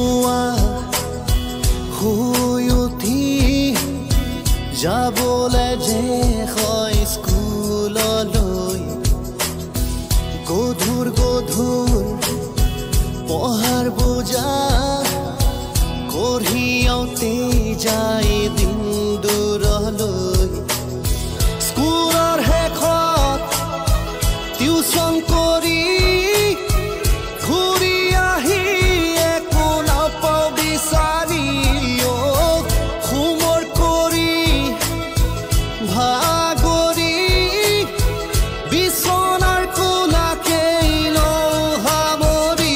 পুৱা শুই উঠি যাবলৈ যে হয় স্কুললৈ গধুৰ পঢ়াৰ বোজা কঢ়িয়াওঁতে যায় দিন দূৰলৈ স্কুলৰ শেষত টিউচন কৰি ঘূৰি আহি একো নাপাওঁ বিচাৰি হোমৱৰ্ক কৰি ভাগৰি বিচনাৰ কোণাকে সামৰি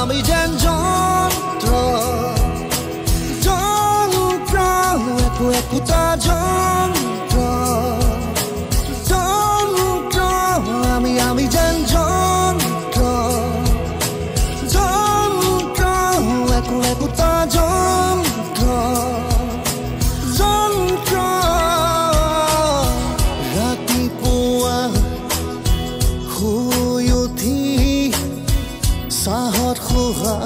আমি যেন যন্ত্ৰ একোটা যন্ত্ৰ আমি যেন যন্ত্ৰ একোটা যন্ত্ৰ ৰাতিপুৱা শুই উঠি চাহত খোহা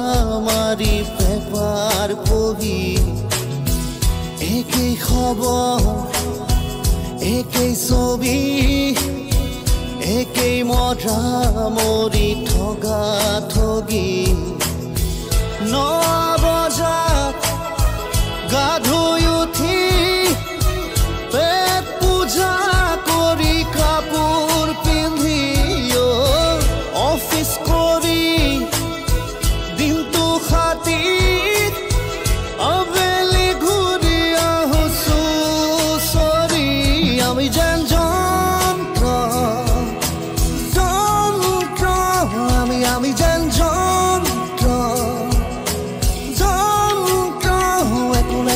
মাৰি পেপাৰ পঢ়ি একেই খবৰ একেই ছবি একেই মৰা মৰি ঠগা ঠগি 9 বজাত গা ধুই উঠি পেট পূজা কৰি কাপোৰ পিন্ধি অফিচ কৰি দিনটো খাতি আবেলি ঘূৰি আহোঁ চৰি আমি যেন যন্ত্ৰ আমি যেন যন্ত্ৰ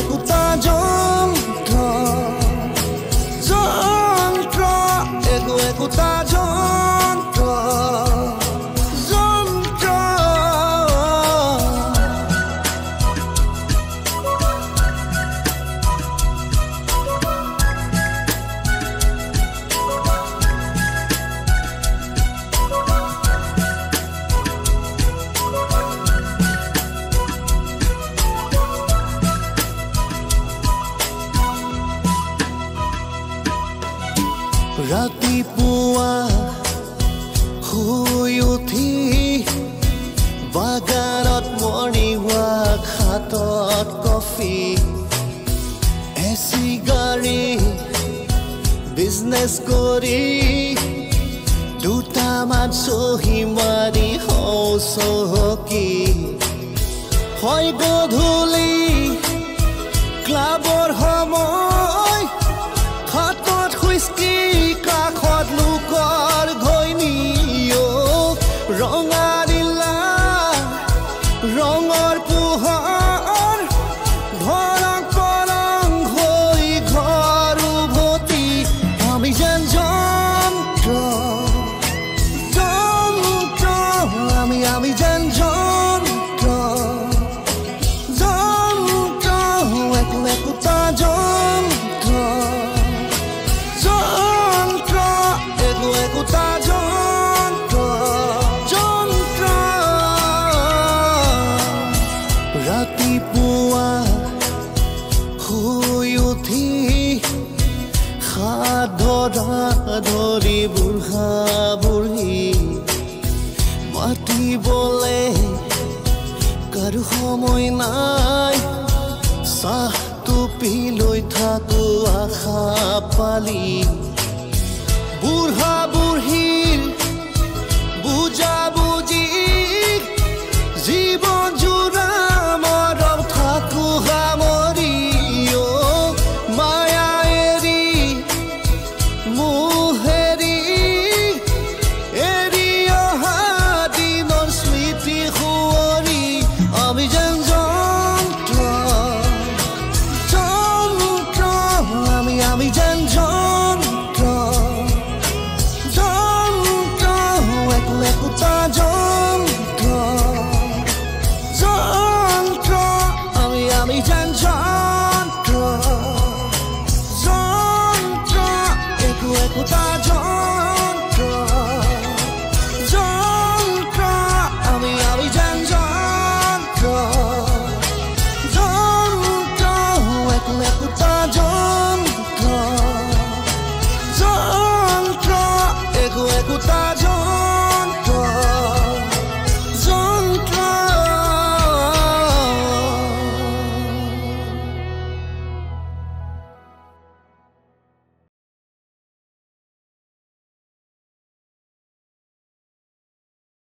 একোটা যন্ত্ৰ একোটা যন্ত্ৰ ৰাতিপুৱা শুই উঠি বাগানত মৰ্ণিং ৱাক হাতত কফি এচি গাড়ী বিজনেছ কৰি দুটামান চহী মাৰি চহকী হয় গধূলি ক্লাবৰ সময় হাতত হুইস্কি কাষত লোকৰ ঘৈণী ৰঙা নীলা ৰঙৰ পোহৰ ধৰক পৰং হৈ ঘৰ উভতি আমি যেন যন্ত্ৰ আমি যেন যন্ত্ৰ একোটা যন্ত্ৰ একোটা যন্ত্ৰ ৰাতিপুৱা শুই উঠি হাত ধৰা ধৰি বুঢ়া বুঢ়ী মাতিবলে কাৰো সময় নাই চাহটো পি লৈ থাকো আশা পালি বুঢ়া বুঢ়ীৰ বুজা